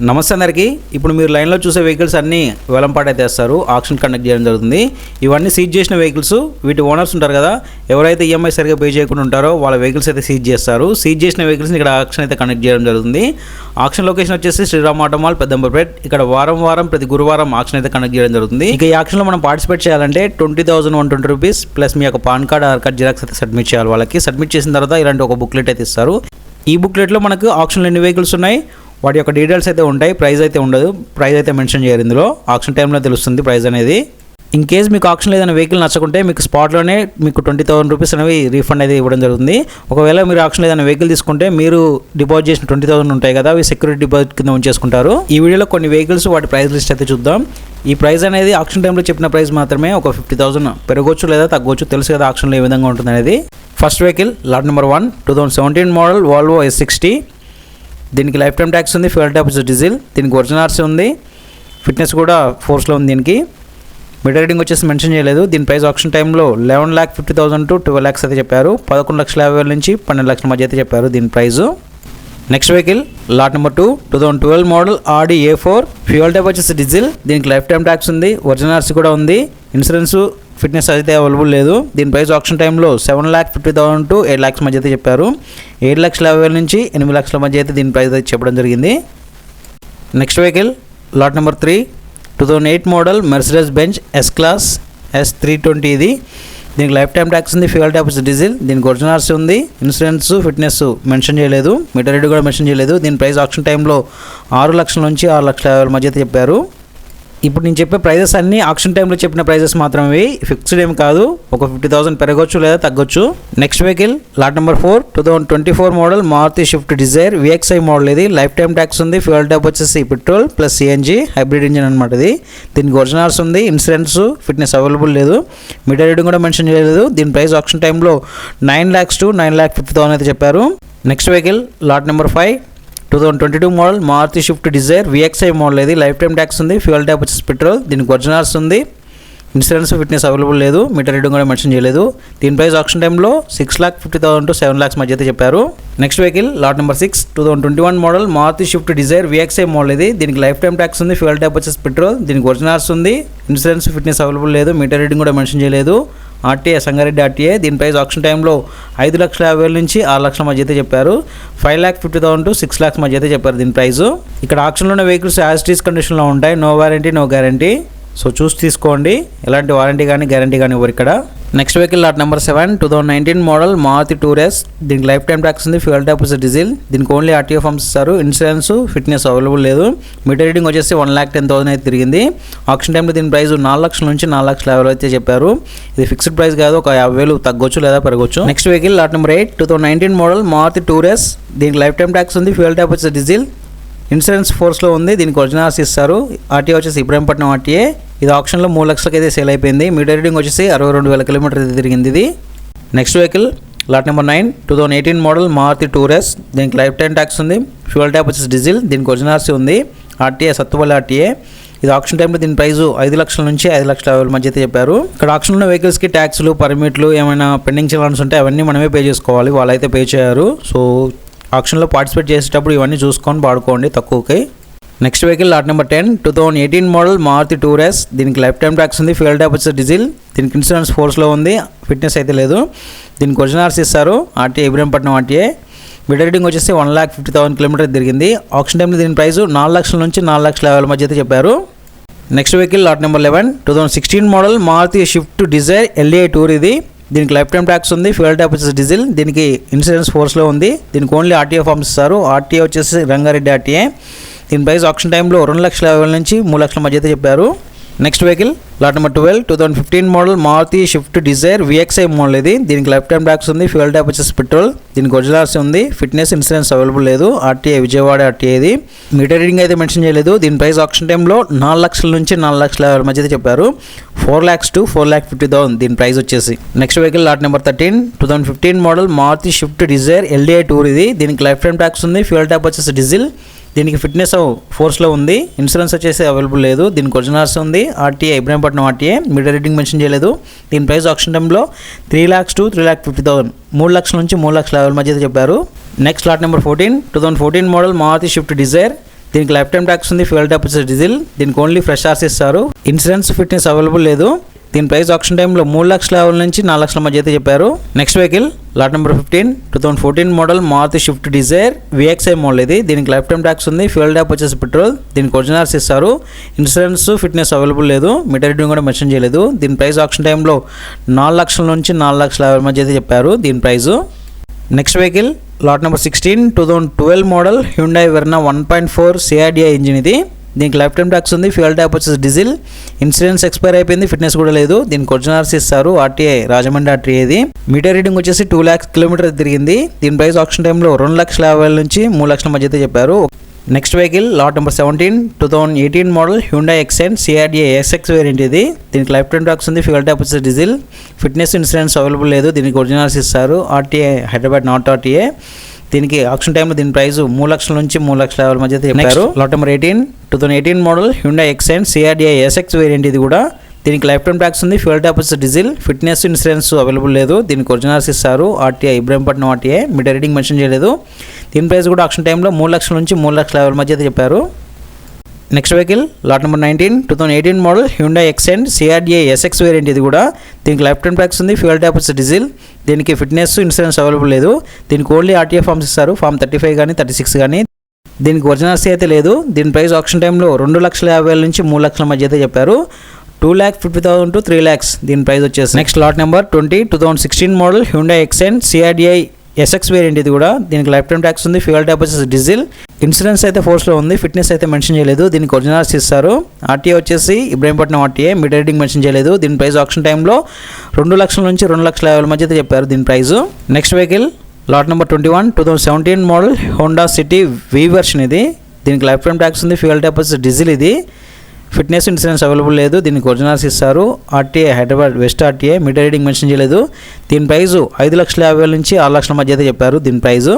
నమస్తే అందరికీ. ఇప్పుడు మీరు లైన్లో చూసే వెహికల్స్ అన్నీ వేలంపాట అయితే వేస్తారు, ఆక్షన్ కండక్ట్ చేయడం జరుగుతుంది. ఇవన్నీ సీజ్ చేసిన వెహికల్స్, వీటి ఓనర్స్ ఉంటారు కదా, ఎవరైతే ఈఎంఐ సరిగ్గా పే చేయకుండా ఉంటారో వాళ్ళ వెహికల్స్ అయితే సీజ్ చేస్తారు. సీజ్ చేసిన వెహికల్స్ని ఇక్కడ ఆక్షన్ అయితే కండక్ట్ చేయడం జరుగుతుంది. ఆక్షన్ లొకేషన్ వచ్చేసి శ్రీరామ్ ఆటో మాల్, పెద్దంబర్పేట్. ఇక్కడ వారం ప్రతి గురువారం ఆక్షన్ అయితే కండక్ట్ చేయడం జరుగుతుంది. ఇక ఈ ఆక్షన్లో మనం పార్టిసిపేట్ చేయాలంటే 20,120 రూపీస్ ప్లస్ మీ యొక్క pan card, Aadhaar card xerox అయితే సబ్మిట్ చేయాలి. వాళ్ళకి సబ్మిట్ చేసిన తర్వాత ఇలాంటి ఒక బుక్లెట్ అయితే ఇస్తారు. ఈ బుక్లెట్లో మనకు ఆక్షన్లో ఎన్ని వెహికల్స్ ఉన్నాయి, వాటి యొక్క డీటెయిల్స్ అయితే ఉంటాయి. ప్రైస్ అయితే ఉండదు, ప్రైస్ అయితే మెన్షన్ చేయరు ఇందులో. ఆక్షన్ టైంలో తెలుస్తుంది ప్రైస్ అనేది. ఇన్ కేస్ మీకు ఆక్షన్లో ఏదైనా వెహికల్ నచ్చకుంటే మీకు స్పాట్లోనే మీకు 20,000 రూపీస్ అనేవి రీఫండ్ అయితే ఇవ్వడం జరుగుతుంది. ఒకవేళ మీరు ఆక్షన్లో ఏదైనా వెహికల్ తీసుకుంటే మీరు డిపాజిట్ చేసిన 20,000 ఉంటాయి కదా, అవి సెక్యూరిటీ డిపాజిట్ కింద ఉంచేసుకుంటారు. ఈ వీడియోలో కొన్ని వెహికల్స్ వాటి ప్రైస్ లిస్ట్ అయితే చూద్దాం. ఈ ప్రైస్ అనేది ఆక్షన్ టైంలో చెప్పిన ప్రైస్ మాత్రమే. ఒక 50,000 పెరగవచ్చు లేదా తగ్గవచ్చు, తెలుసు కదా ఆక్షన్లో ఏ విధంగా ఉంటుంది అనేది. First vehicle lot number 1 2017 model Volvo S60. దీనికి లైఫ్ టైం ట్యాక్స్ ఉంది, ఫ్యూయల్ ట్యాక్స్ డీజిల్. దీనికి ఒరిజినల్ ఆర్సీ ఉంది, ఫిట్నెస్ కూడా ఫోర్స్లో ఉంది. దీనికి మీటర్ రీడింగ్ వచ్చేసి మెన్షన్ చేయలేదు. దీని ప్రైస్ ఆక్షన్ టైంలో 11,50,000 to 12 lakhs అయితే చెప్పారు. 11,50,000 నుంచి 12 lakhs మధ్య అయితే చెప్పారు దీని price. Next vehicle lot number 2 2012 model Audi A4. Fuel type వచ్చేసి డీజిల్. దీనికి లైఫ్ టైం ట్యాక్స్ ఉంది, ఒరిజినల్ ఆర్సీ కూడా ఉంది. ఇన్సూరెన్స్ ఫిట్నెస్ అయితే అవైలబుల్ లేదు. దీని ప్రైస్ ఆక్షన్ టైంలో 7,50,000 to 8 lakhs మధ్య అయితే చెప్పారు. 7,50,000 నుంచి 8 lakhs మధ్య అయితే దీని ప్రైస్ అయితే చెప్పడం జరిగింది. Next vehicle lot number 3 2008 model Mercedes Benz S class S320. ఇది దీనికి లైఫ్ టైం ట్యాక్స్ ఉంది, ఫ్యూయల్ ట్యాక్స్ డీజిల్. దీనికి ఒరిజినల్ ఆర్సీ ఉంది, ఇన్సూరెన్స్ ఫిట్నెస్ మెన్షన్ చేయలేదు, మీటర్ రీడ్ కూడా మెన్షన్ చేయలేదు. దీని ప్రైస్ ఆక్షన్ టైంలో 6 లక్షల నుంచి 6,50,000 మధ్య అయితే చెప్పారు. ఇప్పుడు నేను చెప్పే ప్రైజెస్ అన్నీ ఆక్షన్ టైంలో చెప్పిన ప్రైజెస్ మాత్రమే, ఫిక్స్డ్ ఏం కాదు. ఒక 50,000 పెరగవచ్చు లేదా తగ్గొచ్చు. Next vehicle lot number 4 2024 model Maruti Swift Dzire VXI model. ఇది లైఫ్ టైం ట్యాక్స్ ఉంది, ఫ్యూయల్ టైప్ వచ్చేసి petrol plus CNG hybrid engine అనమాట. ఇది దీనికి ఒరిజినల్స్ ఉంది, ఇన్సూరెన్స్ ఫిట్నెస్ అవైలబుల్ లేదు, మీటర్ రీడింగ్ కూడా మెన్షన్ చేయలేదు. దీని ప్రైస్ ఆక్షన్ టైంలో 9 lakhs to 9,50,000 అయితే చెప్పారు. Next vehicle lot number 5 2022 model Maruti Swift Dzire VXI model. ఇది లైఫ్ టైం ట్యాక్స్ ఉంది, ఫ్యూయల్ ట్యాప్ వచ్చేసి పెట్రోల్. దీనికి ఒరిజినల్స్ ఉంది, ఇన్సూరెన్స్ ఫిట్నెస్ అవైలబుల్ లేదు, మీటర్ రీడింగ్ కూడా మెన్షన్ చేయలేదు. దీని ప్రైస్ ఆక్షన్ టైంలో 6,50,000 to 7 lakhs మధ్య అయితే చెప్పారు. Next vehicle lot number 6 2021 model Maruti Swift Dzire VXI model. ఇది దీనికి లైఫ్ టైం ట్యాక్స్ ఉంది, ఫ్యూయల్ ట్యాప్ వచ్చేసి పెట్రోల్. దీనికి ఒరిజినల్స్ ఉంది, ఇన్సూరెన్స్ ఫిట్నెస్ అవైలబుల్ లేదు, మీటర్ రీడింగ్ కూడా మెన్షన్ చేయలేదు. RTA Sangareddy RTA. దీని ప్రైస్ ఆక్షన్ టైంలో 5,50,000 నుంచి 6 lakhs మధ్య అయితే చెప్పారు. 5,50,000 to 6 lakhs మధ్య అయితే చెప్పారు దీని ప్రైస్. ఇక్కడ ఆక్షన్లో ఉన్న వెహికల్స్ యాజ్ టీస్ కండిషన్లో ఉంటాయి, no warranty no guarantee. So చూసి తీసుకోండి, ఎలాంటి వారంటీ కానీ గ్యారంటీ కానీ ఇవ్వరు ఇక్కడ. Next vehicle lot number 7 2019 model Maruti Tour S. దీనికి లైఫ్ టైం ట్యాక్స్ ఉంది, ఫ్యూయల్ ట్యాప్ వచ్చేసి డీజిల్. దీనికి ఓన్లీ RTA ఫార్మ్స్ ఇస్తారు, ఇన్సూరెన్స్ ఫిట్నెస్ అవైలబుల్ లేదు, మీటర్ రీడింగ్ వచ్చేసి 1,10,000 అయితే తిరిగింది. ఆక్షన్ టైంలో దీని ప్రైస్ 4 లక్షల నుంచి 4,50,000 అయితే చెప్పారు. ఇది ఫిక్స్డ్ ప్రైస్ కాదు, ఒక 50,000 తగ్గొచ్చు లేదా పెరగొచ్చు. Next vehicle lot number 8 2019 model Maruti Tour S. దీనికి లైఫ్ టైం ట్యాక్స్ ఉంది, ఫ్యూయల్ ట్యాప్ వచ్చేసి డీజిల్, ఇన్సూరెన్స్ ఫోర్స్లో ఉంది. దీనికి ఒరిజినల్స్ ఇస్తారు. RTA వచ్చేసి ఇబ్రాహీంపట్నం RTA. ఇది ఆప్షన్లో 3 లక్షలకి అయితే సేల్ అయిపోయింది. మీటర్ రీడింగ్ వచ్చేసి 62,000 కిలోమీటర్ అయితే తిరిగింది ఇది. Next vehicle lot number 9 2018 model Maruti Tour S. దీనికి లైఫ్ టైం ట్యాక్స్ ఉంది, ఫ్యూయల్ ట్యాప్ వచ్చేసి డీజిల్. దీనికి ఒరిజినల్స్ ఉంది, RTA సత్తుపల్లి RTA. ఇది ఆక్షన్ టైంలో దీని ప్రైస్ 5 లక్షల నుంచి 5,50,000 మధ్య అయితే చెప్పారు. ఇక్కడ ఆక్షన్లో వెహికల్స్కి ట్యాక్స్లు, పర్మిట్లు, ఏమైనా పెండింగ్ చలాన్స్ ఉంటే అవన్నీ మనమే పే చేసుకోవాలి, వాళ్ళైతే పే చేయరు. సో ఆక్షన్లో పార్టిసిపేట్ చేసేటప్పుడు ఇవన్నీ చూసుకొని వాడుకోండి తక్కువకి. Next vehicle lot number 10 2018 model Maruti Tour S. దీనికి లైఫ్ టైం ట్యాక్స్ ఉంది, ఫ్యూయల్ ట్యాప్ వచ్చేసి డీజిల్. దీనికి ఇన్సూరెన్స్ ఫోర్స్లో ఉంది, ఫిట్నెస్ అయితే లేదు. దీనికి ఒరిజినల్స్ ఇస్తారు, RTA Ibrahimpatnam RTA. Meter reading వచ్చేసి 1,50,000 కిలోమీటర్ తిరిగింది. ఆక్షన్ టైంలో దీని ప్రైస్ 4 లక్షల నుంచి 4,50,000 మధ్య అయితే చెప్పారు. Next vehicle lot number 11 2016 model Maruti Swift Dzire LA tour. ఇది దీనికి లైఫ్ టైం ట్యాక్స్ ఉంది, ఫ్యూయల్ ట్యాప్ వచ్చేసి డీజిల్. దీనికి ఇన్సూరెన్స్ ఫోర్స్లో ఉంది. దీనికి ఓన్లీ RTA ఫార్మ్స్ ఇస్తారు, RTA వచ్చేసి రంగారెడ్డి RTA. దీని ప్రైస్ ఆక్షన్ టైంలో 2,50,000 నుంచి 3 లక్షల మధ్య అయితే చెప్పారు. Next vehicle lot number 12 2015 model Maruti Swift Dzire VXI model. ఇది దీనికి లైఫ్ టైం ట్యాక్స్ ఉంది, ఫ్యూయల్ ట్యాప్ వచ్చేసి పెట్రోల్. దీనికి ఒరిజినల్స్ ఉంది, ఫిట్నెస్ ఇన్సూరెన్స్ అవైలబుల్ లేదు, RTA విజయవాడ RTA. ఇది మీటర్ రీడింగ్ అయితే మెన్షన్ చేయలేదు. దీని ప్రైస్ ఆక్షన్ టైంలో 4 లక్షల నుంచి 4,50,000 మధ్య అయితే చెప్పారు. 4 lakhs to 4,50,000 దీని ప్రైస్ వచ్చేసి. Next vehicle lot number 13 2015 model Maruti Swift Dzire LA tour. ఇది దీనికి లైఫ్ టైం ట్యాక్స్ ఉంది, ఫ్యూయల్ ట్యాప్ వచ్చేసి డీజిల్. దీనికి ఫిట్నెస్ ఫోర్స్లో ఉంది, ఇన్సూరెన్స్ వచ్చేసి అవైలబుల్ లేదు. దీనికి ఒరిజినల్స్ ఉంది, RTA Ibrahimpatnam RTA. Meter reading mention చేయలేదు. దీని ప్రైస్ ఆక్షన్ టైంలో 3 lakhs to 3,50,000 3 లక్షల నుంచి 3,50,000 మధ్య చెప్పారు. Next lot number 14 2014 model Maruti Swift Dzire. దీనికి లైఫ్ టైం ట్యాక్స్ ఉంది, ఫ్యూయల్ ట్యాప్ వచ్చేసి డీజిల్. దీనికి ఓన్లీ ఫ్రెష్ ఆర్స్ ఇస్తారు, ఇన్సూరెన్స్ ఫిట్నెస్ అవైలబుల్ లేదు. దీని ప్రైస్ ఆప్షన్ టైంలో 3 లక్షల నుంచి 4 లక్షల మధ్య అయితే చెప్పారు. Next vehicle lot number 15 2014 model Maruti Swift Dzire VXI model ఇది. దీనికి లైఫ్ టైం ట్యాక్స్ ఉంది, ఫ్యూయల్ ట్యాప్ వచ్చేసి పెట్రోల్. దీనికి ఒరిజినల్స్ ఇస్తారు, ఇన్సూరెన్స్ ఫిట్నెస్ అవైలబుల్ లేదు, మీటర్ రీడింగ్ కూడా మెన్షన్ చేయలేదు. దీని ప్రైస్ ఆప్షన్ టైంలో 4 లక్షల నుంచి 4 లక్షల మధ్య అయితే చెప్పారు దీని price. Next vehicle lot number 16 2012 model Hyundai Verna 1.4 CRDI engine ఇది. దీనికి లైఫ్ టైం ట్యాక్స్ ఉంది, ఫ్యూయల్ ట్యాప్ వచ్చేసి డీజిల్, ఇన్సూరెన్స్ ఎక్స్పైర్ అయిపోయింది, ఫిట్నెస్ కూడా లేదు. దీనికి ఒరిజినల్స్ ఇస్తారు, RTI రాజమండ్రి RTI ఇది. మీటర్ రీడింగ్ వచ్చేసి 2 lakhs కిలోమీటర్ తిరిగింది. దీని ప్రైస్ ఆప్షన్ టైంలో 2,50,000 నుంచి 3 లక్షల మధ్య అయితే చెప్పారు. Next vehicle lot number 17 2018 model Hyundai Xcent CRDI SX variant ఇది. దీనికి లైఫ్ టైం ట్యాక్స్ ఉంది, ఫ్యూయల్ ట్యాప్ వచ్చేసి డీజిల్, ఫిట్నెస్ ఇన్సూరెన్స్ అవైలబుల్ లేదు. దీనికి ఒరిజినల్స్ ఇస్తారు, RTI హైదరాబాద్ నాట్ RTI. దీనికి ఆప్షన్ టైంలో దీని ప్రైస్ 3 లక్షల నుంచి 3 లక్షల మధ్య అయితే చెప్పారు. Lot number 18 2018 model Hyundai Xcent CRDI SX variant ఇది కూడా. దీనికి లైఫ్ టైం ట్యాక్స్ ఉంది, ఫ్యూయల్ ట్యాప్ వచ్చేసి డీజిల్, ఫిట్నెస్ ఇన్సూరెన్స్ అవైలబుల్ లేదు. దీనికి ఒరిజినల్స్ ఇస్తారు, RTI Ibrahimpatnam RTI, meter reading mention చేయలేదు. దీని ప్రైస్ కూడా ఆప్షన్ టైంలో 3 లక్షల నుంచి 3 లక్షల మధ్య అయితే చెప్పారు. Next vehicle lot number 19 2018 model Hyundai Xcent CRDI SX variant ఇది కూడా. దీనికి లైఫ్ టైం ట్యాక్స్ ఉంది, ఫ్యూయల్ ట్యాప్ వచ్చేసి డీజిల్, దీనికి ఫిట్నెస్ ఇన్సూరెన్స్ అవైలబుల్ లేదు. దీనికి ఓన్లీ RTI ఫార్మ్స్ ఇస్తారు, ఫామ్ 35 కానీ 36 కానీ. దీనికి ఒరిజినల్స్ అయితే లేదు. దీని ప్రైస్ ఆప్షన్ టైంలో 2,50,000 నుంచి 3 లక్షల మధ్య అయితే చెప్పారు. 2,50,000 to 3 lakhs దీని ప్రైస్ వచ్చేసి. Next lot number 20 2016 model Hyundai Xcent CRDI SX variant ఇది కూడా. దీనికి లైఫ్ టైం ట్యాక్స్ ఉంది, ఫ్యూయల్ ట్యాప్ వచ్చేసి డీజిల్, ఇన్సూరెన్స్ అయితే ఫోర్స్లో ఉంది, ఫిట్నెస్ అయితే మెన్షన్ చేయలేదు. దీనికి ఒరిజినల్స్ ఇస్తారు, RTI వచ్చేసి Ibrahimpatnam RTI, meter reading mention చేయలేదు. దీని ప్రైస్ ఆప్షన్ టైంలో 2 లక్షల నుంచి 2,50,000 మధ్య అయితే చెప్పారు దీని price. Next vehicle lot number 21 2017 model Honda city V version ఇది. దీనికి లైఫ్ టైం ట్యాక్స్ ఉంది, ఫ్యూయల్ ట్యాప్ వచ్చేసి డీజిల్ ఇది, ఫిట్నెస్ ఇన్సూరెన్స్ అవైలబుల్ లేదు. దీనికి ఒరిజినల్స్ ఇస్తారు, RTI Hyderabad west RTI, meter reading mention చేయలేదు. దీని ప్రైస్ 5,50,000 నుంచి 6 లక్షల మధ్య అయితే చెప్పారు దీని ప్రైజు.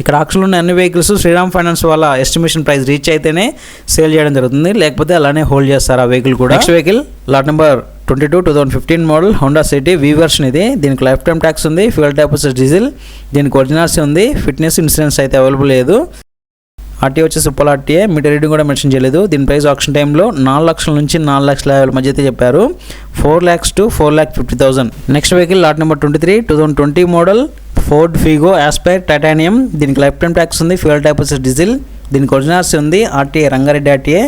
ఇక్కడ ఆక్షన్లో ఉన్న అన్ని వెహికల్స్ శ్రీరామ్ ఫైనాన్స్ వాళ్ళ ఎస్టిమేషన్ ప్రైస్ రీచ్ అయితేనే సేల్ చేయడం జరుగుతుంది, లేకపోతే అలానే హోల్డ్ చేస్తారు ఆ వెహికల్ కూడా. Next vehicle lot number 22 2015 model Honda city V version ఇది. దీనికి లైఫ్ టైం ట్యాక్స్ ఉంది, ఫ్యూయల్ ట్యాప్ వచ్చేసి డీజిల్, దీనికి ఒరిజినల్స్ ఉంది, ఫిట్నెస్ ఇన్సూరెన్స్ అయితే అవైలబుల్ లేదు. RTI వచ్చేసి ఉప్పల్ RTI, మీటర్ రీడింగ్ కూడా మెన్షన్ చేయలేదు. దీని ప్రైస్ ఆప్షన్ టైంలో 4 లక్షల నుంచి 4 లక్షల మధ్య అయితే చెప్పారు, 4 lakhs to 4,50,000. Next vehicle lot number 23 2020 model Ford Figo aspire titanium. దీనికి లైఫ్ టైం ట్యాక్స్ ఉంది, ఫ్యూయల్ ట్యాప్ వచ్చేసి డీజిల్, దీనికి ఒరిజినల్స్ ఉంది, RTI Rangareddy RTI,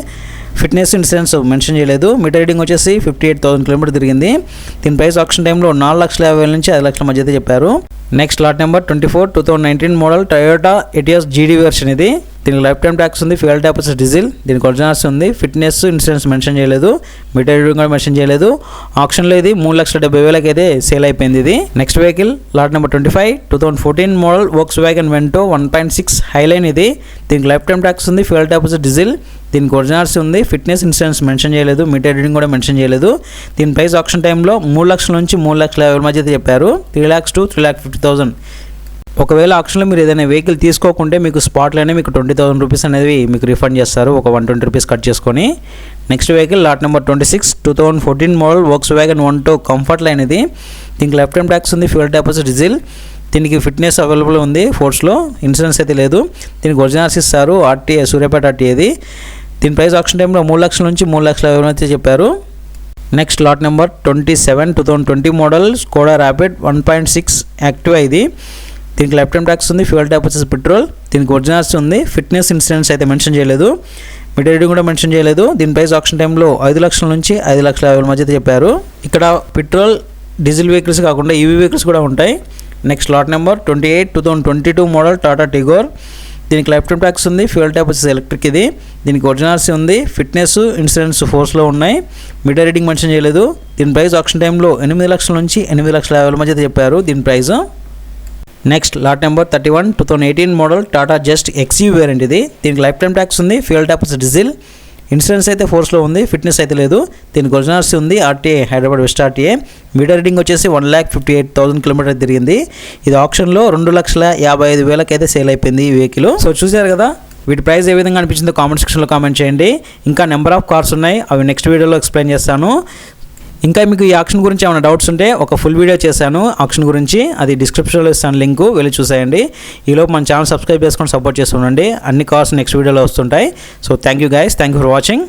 fitness insurance mention చేయలేదు. మీటర్ రీడింగ్ వచ్చేసి 58,000 కిలోమీటర్ తిరిగింది. దీని ప్రైస్ ఆప్షన్ టైంలో 4,50,000 నుంచి 5 లక్షల మధ్య అయితే చెప్పారు. Next lot number 24 2019 model Toyota Etios GD version ఇది. దీనికి లైఫ్ టైం ట్యాక్స్ ఉంది, ఫ్యూయల్ ట్యాప్ వచ్చేసి డీజిల్, దీనికి ఒరిజినల్స్ ఉంది, ఫిట్నెస్ ఇన్సూరెన్స్ మెన్షన్ చేయలేదు, మీటర్ రీడింగ్ కూడా మెన్షన్ చేయలేదు. ఆప్షన్లో ఇది 3,70,000 అయితే సేల్ అయిపోయింది ఇది. Next vehicle lot number 25 2014 model Volkswagen Vento 1.6 highline ఇది. దీనికి లైఫ్ టైం ట్యాక్స్ ఉంది, ఫ్యూయల్ ట్యాప్ వచ్చేసి డీజిల్, దీనికి ఒరిజినల్స్ ఉంది, ఫిట్నెస్ ఇన్సూరెన్స్ మెన్షన్ చేయలేదు, మీటర్ రీడింగ్ కూడా మెన్షన్ చేయలేదు. దీని ప్రైస్ ఆప్షన్ టైంలో 3 లక్షల నుంచి 3 లక్షల మధ్య అయితే చెప్పారు, 3 lakhs to 3,50,000. ఒకవేళ ఆప్షన్లో మీరు ఏదైనా వెహికల్ తీసుకోకుంటే మీకు స్పాట్లోనే మీకు 20,000 రూపీస్ అనేది మీకు రిఫండ్ చేస్తారు, ఒక 120 రూపీస్ కట్ చేసుకొని. Next vehicle lot number 26 2014 model Volkswagen Vento comfort line ఇది. దీనికి లైఫ్ టైం ట్యాక్స్ ఉంది, ఫ్యూయల్ ట్యాప్ వచ్చేసి డీజిల్, దీనికి ఫిట్నెస్ అవైలబుల్ ఉంది ఫోర్స్లో, ఇన్సూరెన్స్ అయితే లేదు. దీనికి ఒరిజినల్స్ ఇస్తారు, RTI సూర్యాపేట RTI ఇది. దీని ప్రైస్ ఆప్షన్ టైంలో 3 లక్షల నుంచి 3 లక్షల అయితే చెప్పారు. Next lot number 27 2020 model Skoda rapid 1.6 Activa ఇది. దీనికి లైఫ్ టైం ట్యాక్స్ ఉంది, ఫ్యూయల్ ట్యాప్ వచ్చేసి పెట్రోల్, దీనికి ఒరిజినల్స్ ఉంది, ఫిట్నెస్ ఇన్సూరెన్స్ అయితే మెన్షన్ చేయలేదు, మీటర్ రీడింగ్ కూడా మెన్షన్ చేయలేదు. దీని ప్రైస్ ఆప్షన్ టైంలో 5 లక్షల నుంచి 5 లక్షల మధ్య అయితే చెప్పారు. ఇక్కడ పెట్రోల్ డీజిల్ వెహికల్స్ కాకుండా EV వెహికల్స్ కూడా ఉంటాయి. Next lot number 28 2022 model Tata Tigor. దీనికి లైఫ్ టైం ట్యాక్స్ ఉంది, ఫ్యూయల్ ట్యాప్ వచ్చేసి ఎలక్ట్రిక్ ఇది, దీనికి ఒరిజినల్స్ ఉంది, ఫిట్నెస్ ఇన్సూరెన్స్ ఫోర్స్లో ఉన్నాయి, మీటర్ రీడింగ్ మెన్షన్ చేయలేదు. దీని ప్రైస్ ఆప్షన్ టైంలో 8 లక్షల నుంచి 8 లక్షల మధ్య అయితే చెప్పారు దీని price. Next lot number 31 2018 model Tata just XU variant ఇది. దీనికి లైఫ్ టైం ట్యాక్స్ ఉంది, ఫ్యూయల్ ట్యాప్ వచ్చేసి డీజిల్, ఇన్సూరెన్స్ అయితే ఫోర్స్లో ఉంది, ఫిట్నెస్ అయితే లేదు. దీనికి ఒరిజినల్స్ ఉంది, RTI Hyderabad west RTI, meter reading వచ్చేసి 1,58,000 కిలోమీటర్ తిరిగింది. ఇది ఆప్షన్లో 2,55,000 అయితే సేల్ అయిపోయింది ఈ వెహికల్. సో చూసారు కదా, వీటి ప్రైస్ ఏ విధంగా అనిపించిందో కామెంట్ సెక్షన్లో కామెంట్ చేయండి. ఇంకా నెంబర్ ఆఫ్ కార్స్ ఉన్నాయి, అవి నెక్స్ట్ వీడియోలో ఎక్స్ప్లెయిన్ చేస్తాను. ఇంకా మీకు ఈ ఆక్షన్ గురించి ఏమైనా డౌట్స్ ఉంటే ఒక ఫుల్ వీడియో చేశాను ఆక్షన్ గురించి, అది డిస్క్రిప్షన్లో ఇస్తాను లింక్, వెళ్ళి చూసేయండి. ఈలోపు మన ఛానల్ సబ్స్క్రైబ్ చేసుకొని సపోర్ట్ చేస్తుండండి. అన్ని కార్స్ నెక్స్ట్ వీడియోలో వస్తుంటాయి. So thank you guys, thank you for watching.